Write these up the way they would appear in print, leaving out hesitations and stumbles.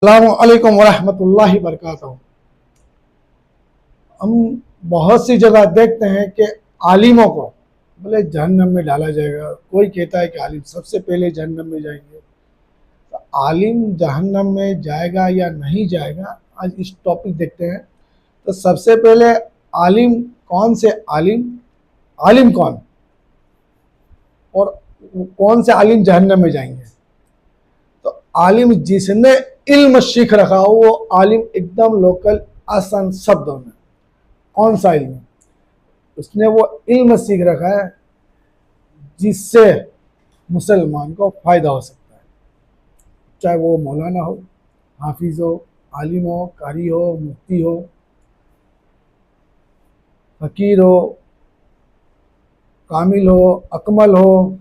अस्सलामु अलैकुम वरहमतुल्लाहि वबरकातुहू। हम बहुत सी जगह देखते हैं कि आलिमों को बोले जहन्नम में डाला जाएगा। कोई कहता है कि आलिम सबसे पहले जहन्नम में जाएंगे। तो आलिम जहन्नम में जाएगा या नहीं जाएगा, आज इस टॉपिक देखते हैं। तो सबसे पहले आलिम कौन से आलिम, आलिम कौन और कौन से आलिम जहन्नम में जाएंगे। तो आलिम जिसने इल्म सीख रखा हो वो आलिम एकदम लोकल आसान शब्दों में। कौन सा इल्म? उसने वो इल्म सीख रखा है जिससे मुसलमान को फ़ायदा हो सकता है, चाहे वो मौलाना हो, हाफिज़ हो, आलिम हो, कारी हो, मुफ्ती हो, फ़कीर हो, कामिल हो, अकमल हो,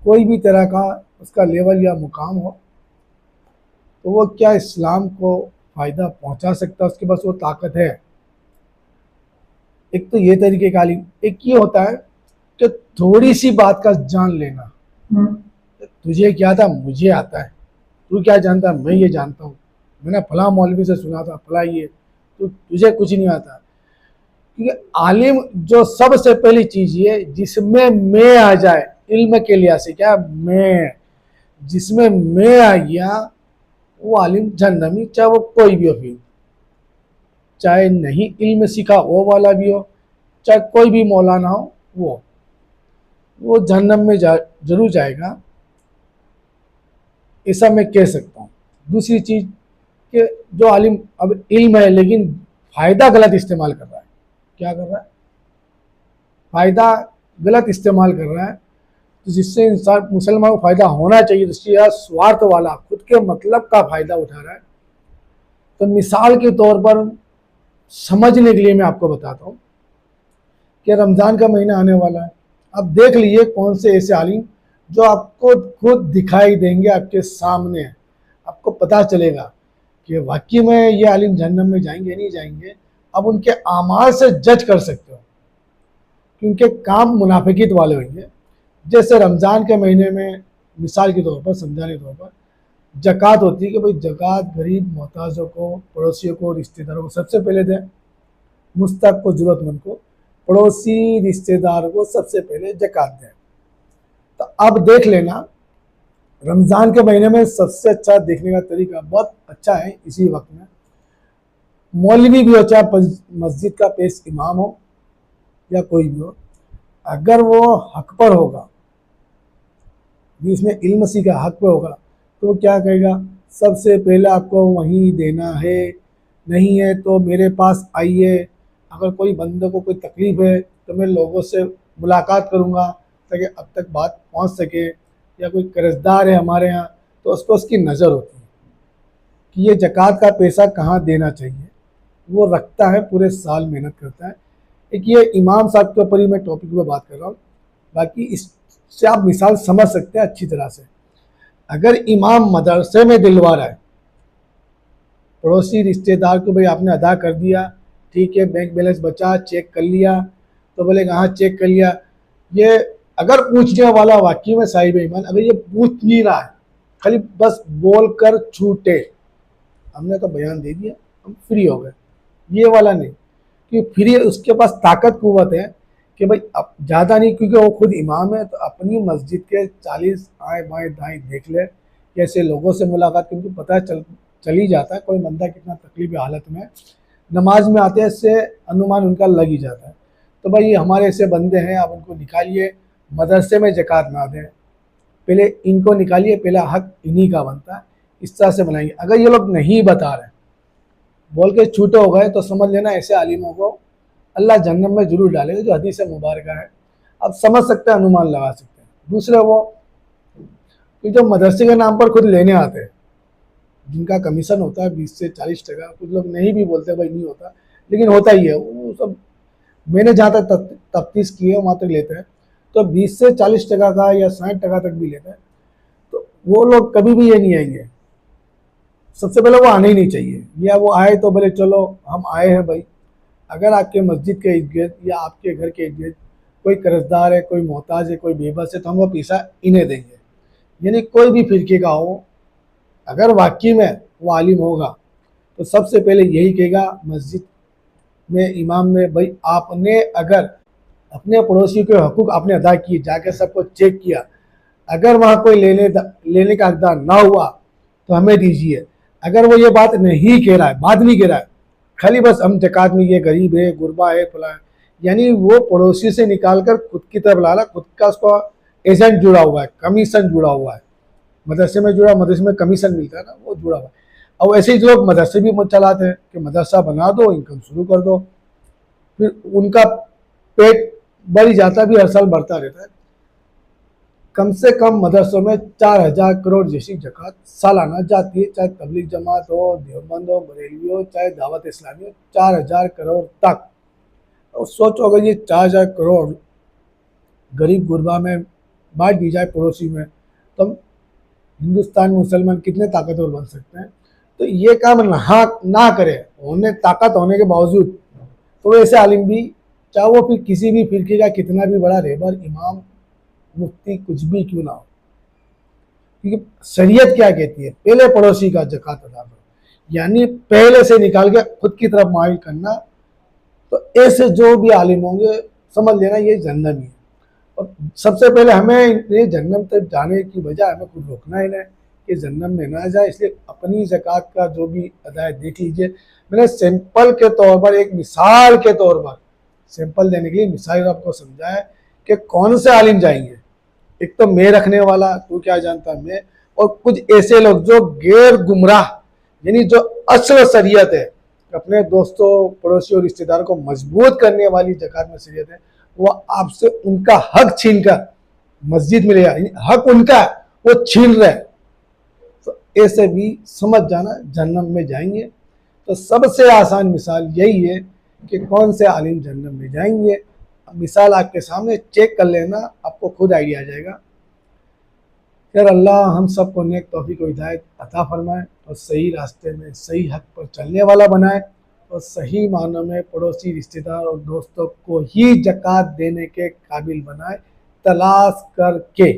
कोई भी तरह का उसका लेवल या मुकाम हो, तो वो क्या इस्लाम को फ़ायदा पहुंचा सकता है, उसके पास वो ताकत है। एक तो ये तरीके का आलिम, एक ये होता है कि थोड़ी सी बात का जान लेना। तुझे क्या आता, मुझे आता है। तू क्या जानता, मैं ये जानता हूँ। मैंने फला मौलवी से सुना था, फला ये, तो तुझे कुछ नहीं आता। क्योंकि आलिम जो सबसे पहली चीज़ ये जिसमें मैं आ जाए, इल्म के लिहाज से क्या मैं, जिसमें मैं आ गया वो आलिम जहन्नमी, चाहे वो कोई भी हो, फिर चाहे नहीं इल्म सीखा वो वाला भी हो, चाहे कोई भी मौलाना हो, वो जहन्नम में जरूर जाएगा, ऐसा मैं कह सकता हूँ। दूसरी चीज़ कि जो आलिम अब इल्म है लेकिन फ़ायदा गलत इस्तेमाल कर रहा है। क्या कर रहा है? फ़ायदा गलत इस्तेमाल कर रहा है, तो जिससे इंसान मुसलमान को फ़ायदा होना चाहिए, तो स्वार्थ वाला खुद के मतलब का फ़ायदा उठा रहा है। तो मिसाल के तौर पर समझने के लिए मैं आपको बताता हूँ कि रमज़ान का महीना आने वाला है। अब देख लीजिए कौन से ऐसे आलिम जो आपको खुद दिखाई देंगे, आपके सामने आपको पता चलेगा कि वाकई में ये आलिम जहन्नम में जाएंगे नहीं जाएंगे। अब उनके आमाल से जज कर सकते हो कि उनके काम मुनाफिकीत वाले होंगे। जैसे रमज़ान के महीने में मिसाल के तौर पर, समझाने के तौर पर, ज़कात होती है कि भाई ज़कात गरीब मोहताजों को, पड़ोसियों को, रिश्तेदारों को सबसे पहले दें। मुस्तक को, ज़रूरतमंद को, पड़ोसी रिश्तेदार को सबसे पहले ज़कात दें। तो अब देख लेना, रमज़ान के महीने में सबसे अच्छा देखने का तरीका बहुत अच्छा है। इसी वक्त में मौलवी भी हो, चाहे मस्जिद का पेश इमाम हो या कोई भी हो, अगर वो हक पर होगा, जिसने इल्म सीखा हक पर होगा, तो वो क्या कहेगा, सबसे पहले आपको वहीं देना है, नहीं है तो मेरे पास आइए। अगर कोई बंदे को कोई तकलीफ़ है तो मैं लोगों से मुलाकात करूँगा ताकि अब तक बात पहुँच सके। या कोई कर्जदार है हमारे यहाँ, तो उसको उसकी नज़र होती है कि ये ज़कात का पैसा कहाँ देना चाहिए, वो रखता है, पूरे साल मेहनत करता है। एक ये इमाम साहब के ऊपर ही मैं टॉपिक पर बात कर रहा हूँ, बाकी इससे आप मिसाल समझ सकते हैं अच्छी तरह से। अगर इमाम मदरसे में दिलवा रहा है, पड़ोसी रिश्तेदार को भाई आपने अदा कर दिया, ठीक है, बैंक बैलेंस बचा, चेक कर लिया, तो बोलेगा हाँ चेक कर लिया। ये अगर पूछने वाला वाकई में साहिब ईमान, अगर ये पूछ नहीं रहा है, खाली बस बोल कर छूटे, हमने तो बयान दे दिया, हम फ्री हो गए, ये वाला नहीं। कि फ्री उसके पास ताकत कुव्वत है कि भाई अब ज़्यादा नहीं, क्योंकि वो खुद इमाम है, तो अपनी मस्जिद के 40 आए बाएँ दाएँ देख ले, कैसे लोगों से मुलाकात, क्योंकि पता चल ही जाता है कोई बंदा कितना तकलीफ हालत में नमाज में आते हैं, इससे अनुमान उनका लग ही जाता है। तो भाई ये हमारे ऐसे बंदे हैं, आप उनको निकालिए, मदरसे में ज़कात ना दें, पहले इनको निकालिए, पहला हक इन्हीं का बनता है, इस तरह से बनाएंगे। अगर ये लोग नहीं बता रहे, बोल के छूटे हो गए, तो समझ लेना ऐसे आलिमों को अल्लाह जहन्नम में जरूर डालेगा, जो हदीस मुबारक है। अब समझ सकते हैं, अनुमान लगा सकते हैं। दूसरे वो कि जो मदरसे के नाम पर खुद लेने आते हैं, जिनका कमीशन होता है 20 से 40%, कुछ लोग नहीं भी बोलते भाई नहीं होता, लेकिन होता ही है। वो सब मैंने जहाँ तक तफ्तीश की है वहाँ तक लेते हैं, तो 20 से 40% का या 60% तक भी लेते हैं। तो वो लोग कभी भी ये नहीं आएंगे, सबसे पहले वो आने ही नहीं चाहिए। या वो आए तो बोले चलो हम आए हैं भाई, अगर आपके मस्जिद के इर्द गिर्द या आपके घर के इर्द गिर्द कोई कर्जदार है, कोई मोहताज है, कोई बेबस है, तो हम वो पैसा इन्हें देंगे। यानी कोई भी फिरके का हो, अगर वाकई में वो आलिम होगा तो सबसे पहले यही कहेगा मस्जिद में इमाम में, भाई आपने अगर अपने पड़ोसी के हकूक आपने अदा किए, जाकर सबको चेक किया, अगर वहाँ कोई लेने का हकदार ना हुआ तो हमें दीजिए। अगर वो ये बात नहीं कह रहा है, बात नहीं कह रहा है, खाली बस हम ज़कात में ये गरीब है, गुरबा है, फला है, यानी वो पड़ोसी से निकाल कर खुद की तरफ ला रहा, खुद का उसका एजेंट जुड़ा हुआ है, कमीशन जुड़ा हुआ है, मदरसे में जुड़ा, मदरसे में कमीशन मिलता है ना, वो जुड़ा हुआ है। अब ऐसे ही लोग मदरसे भी चलाते हैं कि मदरसा बना दो, इनकम शुरू कर दो, फिर उनका पेट बढ़ ही जाता, भी हर साल बढ़ता रहता है। कम से कम मदरसों में 4,000 करोड़ जैसी ज़कात सालाना जाती है, चाहे तबलीग जमात हो, देवबंद हो, बरेलवी हो, चाहे दावत इस्लामी हो, 4,000 करोड़ तक। और सोचो अगर ये 4,000 करोड़ गरीब गुरबा में बांट दी जाए पड़ोसी में, तो हिंदुस्तान में मुसलमान कितने ताकतवर बन सकते हैं। तो ये काम ना करे, होने ताकत होने के बावजूद, तो ऐसे आलिम भी, चाहे वो फिर किसी भी फिरके का कितना भी बड़ा रहबर, इमाम, मुफ्ती, कुछ भी क्यों ना हो, क्योंकि शरीयत क्या कहती है, पहले पड़ोसी का ज़कात अदा करो, यानी पहले से निकाल के खुद की तरफ माइल करना। तो ऐसे जो भी आलिम होंगे समझ लेना ये जहन्नमी है। और सबसे पहले हमें ये जहन्नम तक जाने की बजाय हमें खुद रोकना ही नहीं कि जहन्नम में ना जाए, इसलिए अपनी ज़कात का जो भी अदा है देख लीजिए। मैंने सैंपल के तौर पर, एक मिसाल के तौर पर, सैंपल देने के लिए मिसाल आपको समझाया कि कौन से आलिम जाएंगे। एक तो मैं रखने वाला, तू क्या जानता मैं, और कुछ ऐसे लोग जो गैर गुमराह, यानी जो असल शरीयत है, अपने दोस्तों, पड़ोसियों और रिश्तेदारों को मजबूत करने वाली ज़कात में शरीयत है, वो आपसे उनका हक छीन कर मस्जिद में ले आ, हक उनका वो छीन रहे, तो ऐसे भी समझ जाना जहन्नम में जाएंगे। तो सबसे आसान मिसाल यही है कि कौन से आलिम जहन्नम में जाएंगे। मिसाल आपके सामने, चेक कर लेना, आपको खुद आइडिया आ जाएगा। यार अल्लाह हम सबको नेक तौफीक और हिदायत अता फरमाए और सही रास्ते में, सही हक पर चलने वाला बनाए और सही मानों में पड़ोसी, रिश्तेदार और दोस्तों को ही ज़कात देने के काबिल बनाए, तलाश करके।